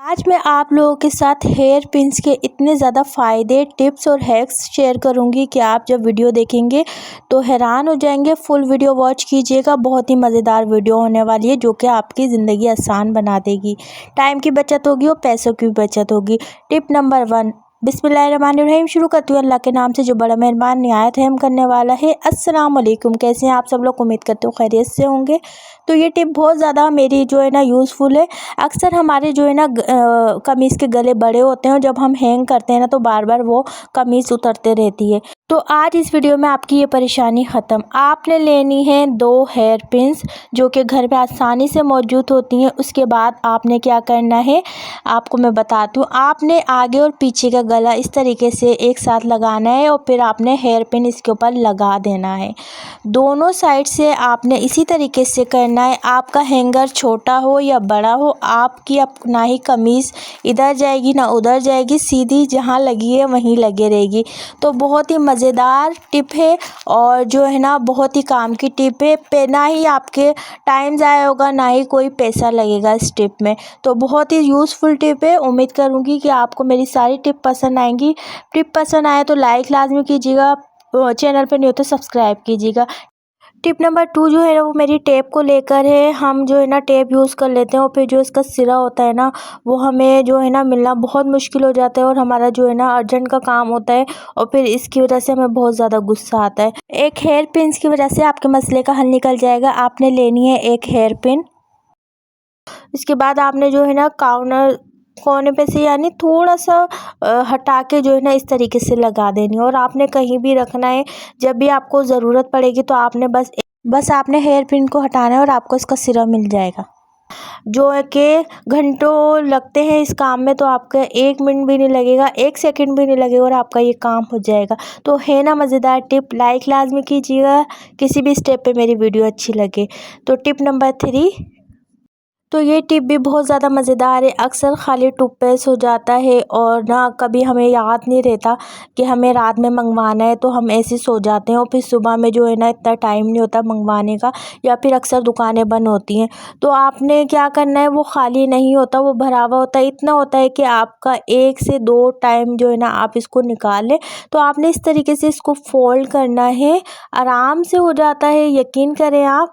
आज मैं आप लोगों के साथ हेयर पिन्स के इतने ज़्यादा फ़ायदे, टिप्स और हैक्स शेयर करूंगी कि आप जब वीडियो देखेंगे तो हैरान हो जाएंगे। फुल वीडियो वॉच कीजिएगा, बहुत ही मज़ेदार वीडियो होने वाली है जो कि आपकी ज़िंदगी आसान बना देगी। टाइम की बचत होगी और पैसों की भी बचत होगी। टिप नंबर 1, बिस्मिल्लाहिर्रहमानिर्रहीम। शुरू करती हूँ अल्लाह के नाम से जो बड़ा मेहरबान निहायत रहम करने वाला है। अस्सलाम वालेकुम, कैसे हैं आप सब लोग? उम्मीद करते हो खैरियत से होंगे। तो ये टिप बहुत ज़्यादा मेरी जो है ना यूज़फुल है। अक्सर हमारे जो है ना कमीज़ के गले बड़े होते हैं और जब हम हैंग करते हैं ना तो बार बार वो कमीज़ उतरते रहती है। तो आज इस वीडियो में आपकी ये परेशानी ख़त्म। आपने लेनी है 2 हेयर पिन्स जो कि घर पे आसानी से मौजूद होती हैं। उसके बाद आपने क्या करना है आपको मैं बताती हूँ। आपने आगे और पीछे का गला इस तरीके से एक साथ लगाना है और फिर आपने हेयर पिन इसके ऊपर लगा देना है। दोनों साइड से आपने इसी तरीके से करना है। आपका हैंगर छोटा हो या बड़ा हो, आपकी ना ही कमीज़ इधर जाएगी ना उधर जाएगी, सीधी जहाँ लगी है वहीं लगे रहेगी। तो बहुत ही मज़ेदार टिप है और जो है ना बहुत ही काम की टिप है। पे ना ही आपके टाइम ज़ाया होगा ना ही कोई पैसा लगेगा इस टिप में। तो बहुत ही यूज़फुल टिप है। उम्मीद करूँगी कि आपको मेरी सारी टिप पसंद आएंगी। टिप पसंद आए तो लाइक लाजमी कीजिएगा, चैनल पर नहीं हो तो सब्सक्राइब कीजिएगा। टिप नंबर 2 जो है ना वो मेरी टेप को लेकर है। हम जो है ना टेप यूज़ कर लेते हैं और फिर जो इसका सिरा होता है ना वो हमें जो है ना मिलना बहुत मुश्किल हो जाता है और हमारा जो है ना अर्जेंट का काम होता है और फिर इसकी वजह से हमें बहुत ज़्यादा गुस्सा आता है। एक हेयर पिन की वजह से आपके मसले का हल निकल जाएगा। आपने लेनी है एक हेयर पिन। इसके बाद आपने जो है ना कोने पे से यानी थोड़ा सा हटा के जो है ना इस तरीके से लगा देनी है और आपने कहीं भी रखना है। जब भी आपको ज़रूरत पड़ेगी तो आपने बस आपने हेयर पिन को हटाना है और आपको इसका सिरा मिल जाएगा। जो है कि घंटों लगते हैं इस काम में, तो आपका 1 मिनट भी नहीं लगेगा, 1 सेकंड भी नहीं लगेगा और आपका ये काम हो जाएगा। तो है ना मज़ेदार टिप, लाइक लाजमी कीजिएगा किसी भी स्टेप पे मेरी वीडियो अच्छी लगे। तो टिप नंबर 3, तो ये टिप भी बहुत ज़्यादा मज़ेदार है। अक्सर खाली टूथपेस्ट हो जाता है और ना कभी हमें याद नहीं रहता कि हमें रात में मंगवाना है, तो हम ऐसे सो जाते हैं और फिर सुबह में जो है ना इतना टाइम नहीं होता मंगवाने का या फिर अक्सर दुकानें बंद होती हैं। तो आपने क्या करना है, वो खाली नहीं होता, वो भरा हुआ होता है। इतना होता है कि आपका 1 से 2 टाइम जो है ना आप इसको निकाल लें। तो आपने इस तरीके से इसको फोल्ड करना है, आराम से हो जाता है, यकीन करें आप।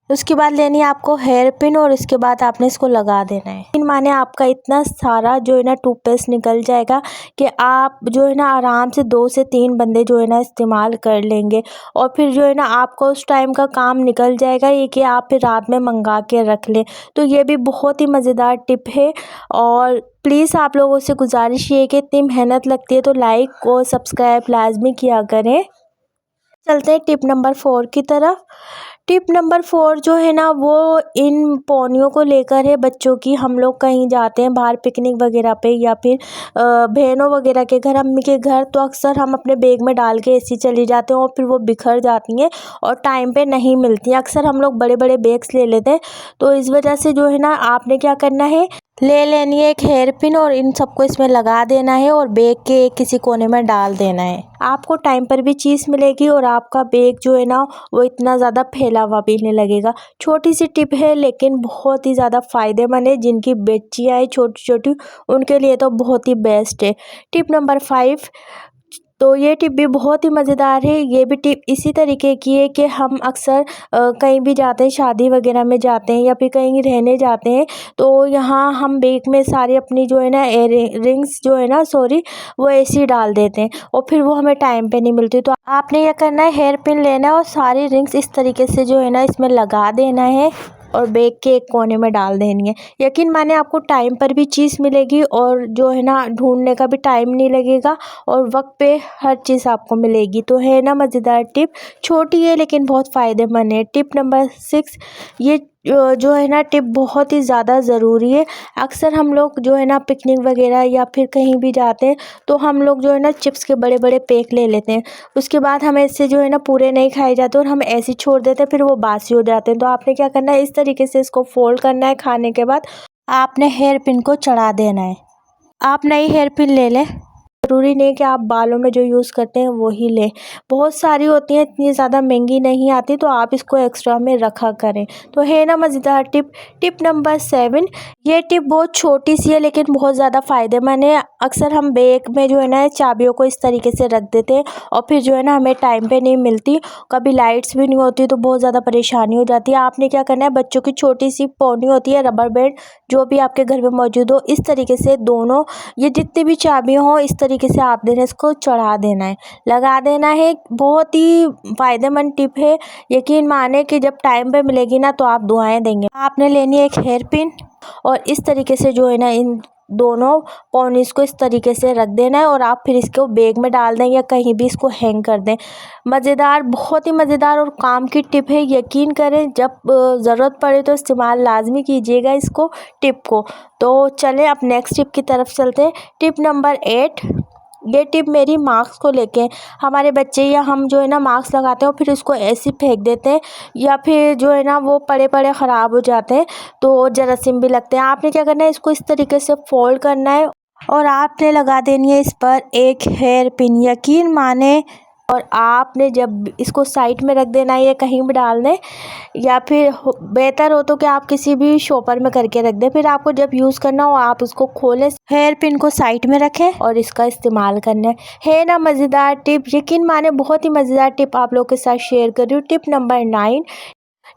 उसके बाद लेनी है आपको हेयर पिन और इसके बाद आपने इसको लगा देना है। इन माने आपका इतना सारा जो है ना टूथपेस्ट निकल जाएगा कि आप जो है ना आराम से 2 से 3 बंदे जो है ना इस्तेमाल कर लेंगे और फिर जो है ना आपको उस टाइम का काम निकल जाएगा। ये कि आप फिर रात में मंगा के रख लें। तो ये भी बहुत ही मज़ेदार टिप है और प्लीज़ आप लोगों से गुजारिश ये है कि इतनी मेहनत लगती है तो लाइक और सब्सक्राइब लाजमी किया करें। चलते हैं टिप नंबर 4 की तरफ। टिप नंबर 4 जो है ना वो इन पौनियों को लेकर है बच्चों की। हम लोग कहीं जाते हैं बाहर पिकनिक वगैरह पे या फिर बहनों वगैरह के घर, अम्मी के घर, तो अक्सर हम अपने बैग में डाल के ऐसी चली जाते हैं और फिर वो बिखर जाती हैं और टाइम पे नहीं मिलती हैं। अक्सर हम लोग बड़े बड़े बैग्स ले लेते हैं। तो इस वजह से जो है ना आपने क्या करना है, ले लेनी है एक हेयर पिन और इन सबको इसमें लगा देना है और बैग के किसी कोने में डाल देना है। आपको टाइम पर भी चीज़ मिलेगी और आपका बैग जो है ना वो इतना ज़्यादा फैला हुआ भी नहीं लगेगा। छोटी सी टिप है लेकिन बहुत ही ज़्यादा फ़ायदेमंद है। जिनकी बच्चियाँ हैं छोटी छोटी उनके लिए तो बहुत ही बेस्ट है। टिप नंबर 5, तो ये टिप भी बहुत ही मज़ेदार है। ये भी टिप इसी तरीके की है कि हम अक्सर कहीं भी जाते हैं, शादी वगैरह में जाते हैं या फिर कहीं रहने जाते हैं, तो यहाँ हम बैग में सारी अपनी जो है ना रिंग्स जो है ना वो ऐसे ही डाल देते हैं और फिर वो हमें टाइम पे नहीं मिलती। तो आपने यह करना है, हेयर पिन लेना है और सारी रिंग्स इस तरीके से जो है ना इसमें लगा देना है और बैग के एक कोने में डाल देनी है। यकीन माने आपको टाइम पर भी चीज़ मिलेगी और जो है ना ढूंढने का भी टाइम नहीं लगेगा और वक्त पे हर चीज़ आपको मिलेगी। तो है ना मज़ेदार टिप, छोटी है लेकिन बहुत फ़ायदेमंद है। टिप नंबर 6, ये जो है ना टिप बहुत ही ज़्यादा ज़रूरी है। अक्सर हम लोग जो है ना पिकनिक वगैरह या फिर कहीं भी जाते हैं तो हम लोग जो है ना चिप्स के बड़े बड़े पैक ले लेते हैं। उसके बाद हमें इससे जो है ना पूरे नहीं खाए जाते और हम ऐसे ही छोड़ देते हैं, फिर वो बासी हो जाते हैं। तो आपने क्या करना है, इस तरीके से इसको फोल्ड करना है। खाने के बाद आपने हेयर पिन को चढ़ा देना है। आप नई हेयर पिन ले लें। ज़रूरी नहीं कि आप बालों में जो यूज़ करते हैं वही लें, बहुत सारी होती हैं, इतनी ज़्यादा महंगी नहीं आती, तो आप इसको एक्स्ट्रा में रखा करें। तो है ना मज़ेदार टिप नंबर 7। ये टिप बहुत छोटी सी है लेकिन बहुत ज़्यादा फ़ायदेमंद है। अक्सर हम बैग में जो है ना चाबियों को इस तरीके से रख देते हैं और फिर जो है ना हमें टाइम पे नहीं मिलती, कभी लाइट्स भी नहीं होती तो बहुत ज़्यादा परेशानी हो जाती है। आपने क्या करना है, बच्चों की छोटी सी पौनी होती है, रबर बैंड, जो भी आपके घर में मौजूद हो, इस तरीके से दोनों ये जितनी भी चाबियाँ हों इस तरीके से आपने इसको चढ़ा देना है, लगा देना है। बहुत ही फ़ायदेमंद टिप है, यकीन माने कि जब टाइम पे मिलेगी ना तो आप दुआएं देंगे। आपने लेनी है एक हेयर पिन और इस तरीके से जो है ना इन दोनों पॉनीज़ को इस तरीके से रख देना है और आप फिर इसको बैग में डाल दें या कहीं भी इसको हैंग कर दें। मज़ेदार, बहुत ही मज़ेदार और काम की टिप है, यकीन करें जब ज़रूरत पड़े तो इस्तेमाल लाजमी कीजिएगा इसको, टिप को। तो चलें अब नेक्स्ट टिप की तरफ चलते हैं। Tip number 8। ये टिप मेरी मास्क को लेके, हमारे बच्चे या हम जो है ना मास्क लगाते हैं और फिर उसको ऐसे फेंक देते हैं या फिर जो है ना वो पड़े पड़े ख़राब हो जाते हैं तो जरासीम भी लगते हैं। आपने क्या करना है, इसको इस तरीके से फोल्ड करना है और आपने लगा देनी है इस पर एक हेयर पिन, यकीन माने। और आपने जब इसको साइड में रख देना है या कहीं भी डाल दें, या फिर बेहतर हो तो कि आप किसी भी शॉपर में करके रख दें। फिर आपको जब यूज़ करना हो आप उसको खोलें, हेयर पिन को साइड में रखें और इसका इस्तेमाल करना है ना मज़ेदार टिप। यकीन माने बहुत ही मज़ेदार टिप आप लोगों के साथ शेयर कर रही हूँ। Tip number 9।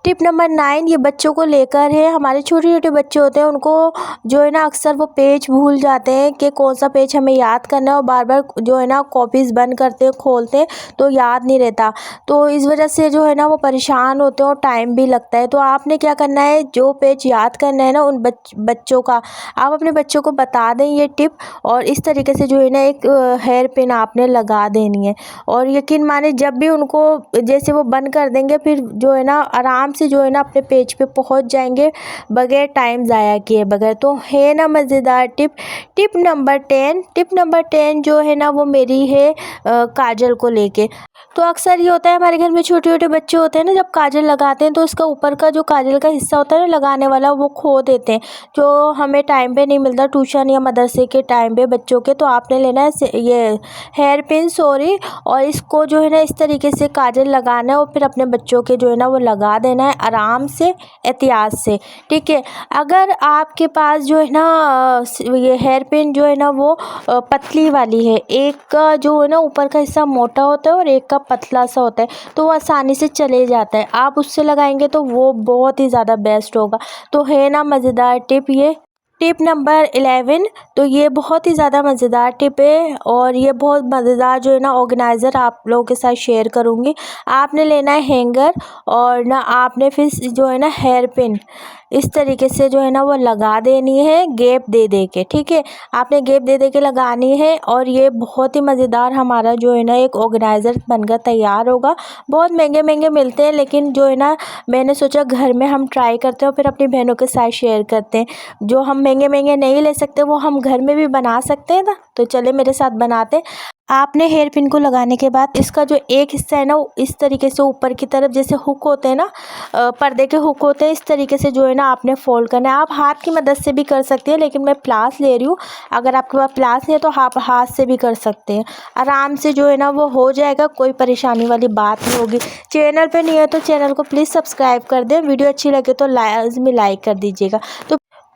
टिप नंबर 9 ये बच्चों को लेकर है। हमारे छोटे छोटे बच्चे होते हैं, उनको जो है ना अक्सर वो पेज भूल जाते हैं कि कौन सा पेज हमें याद करना है और बार बार जो है ना कॉपीज़ बंद करते हैं, खोलते हैं तो याद नहीं रहता, तो इस वजह से जो है ना वो परेशान होते हैं और टाइम भी लगता है। तो आपने क्या करना है, जो पेज याद करना है ना उन बच्चों का, आप अपने बच्चों को बता दें ये टिप और इस तरीके से जो है ना एक हेयर पिन आपने लगा देनी है। और यकीन माने जब भी उनको जैसे वो बंद कर देंगे फिर जो है ना आराम से जो है ना अपने पेज पे पहुंच जाएंगे बगैर टाइम ज़ाया किए बगैर। तो है ना मज़ेदार टिप नंबर 10। टिप नंबर 10 जो है ना वो मेरी है काजल को लेके। तो अक्सर ये होता है हमारे घर में छोटे छोटे बच्चे होते हैं ना, जब काजल लगाते हैं तो उसका ऊपर का जो काजल का हिस्सा होता है ना लगाने वाला, वो खो देते हैं, जो हमें टाइम पे नहीं मिलता ट्यूशन या मदरसे के टाइम पे बच्चों के। तो आपने लेना है ये हेयर पिन और इसको जो है ना इस तरीके से काजल लगाना है और फिर अपने बच्चों के जो है ना वो लगा देना है आराम से, एहतियात से, ठीक है। अगर आपके पास जो है ना ये हेयर पिन जो है ना वो पतली वाली है, एक का जो है ना ऊपर का हिस्सा मोटा होता है और एक का पतला सा होता है, तो वो आसानी से चले जाता है, आप उससे लगाएंगे तो वो बहुत ही ज़्यादा बेस्ट होगा। तो है ना मज़ेदार टिप ये। Tip number 11। तो ये बहुत ही ज़्यादा मज़ेदार टिप है और ये बहुत मज़ेदार जो है ना ऑर्गेनाइज़र आप लोगों के साथ शेयर करूँगी। आपने लेना है हैंगर और ना आपने फिर जो है ना हेयर पिन इस तरीके से जो है ना वो लगा देनी है गैप दे दे के, ठीक है। आपने गैप दे दे के लगानी है और ये बहुत ही मज़ेदार हमारा जो है ना एक ऑर्गेनाइज़र बनकर तैयार होगा। बहुत महंगे महंगे मिलते हैं लेकिन जो है ना मैंने सोचा घर में हम ट्राई करते हैं और फिर अपनी बहनों के साथ शेयर करते हैं। जो हम महंगे महंगे नहीं ले सकते वो हम घर में भी बना सकते हैं ना, तो चले मेरे साथ बनाते हैं। आपने हेयर पिन को लगाने के बाद इसका जो एक हिस्सा है ना इस तरीके से ऊपर की तरफ, जैसे हुक होते हैं ना पर्दे के हुक होते हैं, इस तरीके से जो है ना आपने फोल्ड करना है। आप हाथ की मदद से भी कर सकते हैं लेकिन मैं प्लास ले रही हूँ, अगर आपके पास प्लास नहीं है तो आप हाथ से भी कर सकते हैं। आराम से जो है ना वो हो जाएगा, कोई परेशानी वाली बात नहीं होगी। चैनल पे नहीं है तो चैनल को प्लीज़ सब्सक्राइब कर दें, वीडियो अच्छी लगे तो लाजमी लाइक कर दीजिएगा।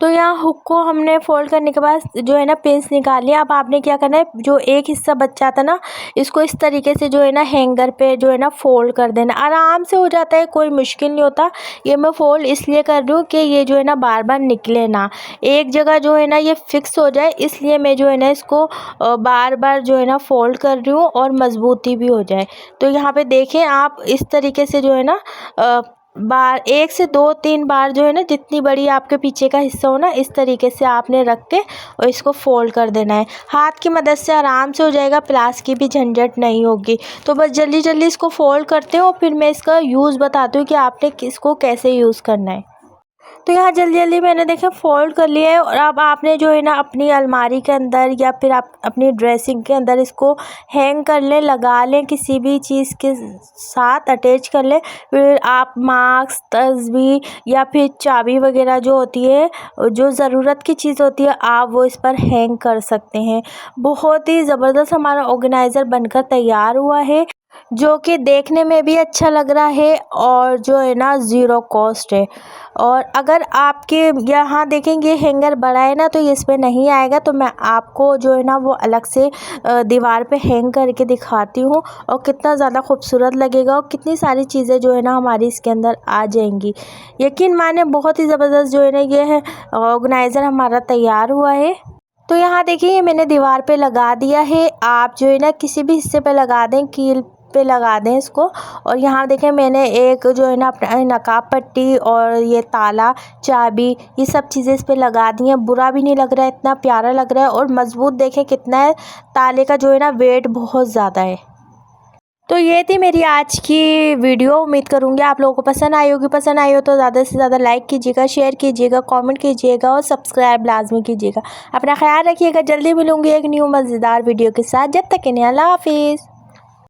तो यहाँ हुक को हमने फोल्ड करने के बाद जो है ना पिंस निकाल लिया। अब आपने क्या करना है, जो एक हिस्सा बचा था ना इसको इस तरीके से जो है ना हैंगर पे जो है ना फोल्ड कर देना, आराम से हो जाता है, कोई मुश्किल नहीं होता। ये मैं फोल्ड इसलिए कर रही हूँ कि ये जो है ना बार बार निकले ना, एक जगह जो है ना ये फिक्स हो जाए, इसलिए मैं जो है ना इसको बार बार जो है ना फोल्ड कर रही हूँ और मजबूती भी हो जाए। तो यहाँ पे देखें आप इस तरीके से जो है ना बार 1 से 2-3 बार जो है ना जितनी बड़ी आपके पीछे का हिस्सा हो ना इस तरीके से आपने रख के और इसको फोल्ड कर देना है। हाथ की मदद से आराम से हो जाएगा, प्लास की भी झंझट नहीं होगी। तो बस जल्दी जल्दी इसको फोल्ड करते हो, फिर मैं इसका यूज़ बताती हूँ कि आपने इसको कैसे यूज़ करना है। तो यहाँ जल्दी जल्दी मैंने देखा फोल्ड कर लिया है। और अब आपने जो है ना अपनी अलमारी के अंदर या फिर आप अपनी ड्रेसिंग के अंदर इसको हैंग कर लें, लगा लें, किसी भी चीज़ के साथ अटैच कर लें। फिर आप मास्क, तस्बीह या फिर चाबी वगैरह जो होती है, जो ज़रूरत की चीज़ होती है, आप वो इस पर हैंग कर सकते हैं। बहुत ही ज़बरदस्त हमारा ऑर्गेनाइज़र बनकर तैयार हुआ है, जो कि देखने में भी अच्छा लग रहा है और जो है ना ज़ीरो कॉस्ट है। और अगर आपके यहाँ देखेंगे हैंगर बड़ा है ना, तो ये इस पे नहीं आएगा। तो मैं आपको जो है ना वो अलग से दीवार पे हैंग करके दिखाती हूँ, और कितना ज़्यादा खूबसूरत लगेगा और कितनी सारी चीज़ें जो है ना हमारी इसके अंदर आ जाएंगी। यकीन माने बहुत ही ज़बरदस्त जो है ना ये है ऑर्गेनाइज़र हमारा तैयार हुआ है। तो यहाँ देखिए ये मैंने दीवार पे लगा दिया है। आप जो है ना किसी भी हिस्से पे लगा दें, कील पे लगा दें इसको। और यहाँ देखें मैंने एक जो है ना अपना नकाब पट्टी और ये ताला, चाबी, ये सब चीज़ें इस पे लगा दी हैं। बुरा भी नहीं लग रहा है, इतना प्यारा लग रहा है और मज़बूत देखें कितना है। ताले का जो है ना वेट बहुत ज़्यादा है। तो ये थी मेरी आज की वीडियो। उम्मीद करूँगी आप लोगों को पसंद आई होगी। पसंद आई हो तो ज़्यादा से ज़्यादा लाइक कीजिएगा, शेयर कीजिएगा, कमेंट कीजिएगा और सब्सक्राइब लाजमी कीजिएगा। अपना ख्याल रखिएगा। जल्दी मिलूँगी एक न्यू मज़ेदार वीडियो के साथ। जब तक के लिए अल्लाह हाफिज़।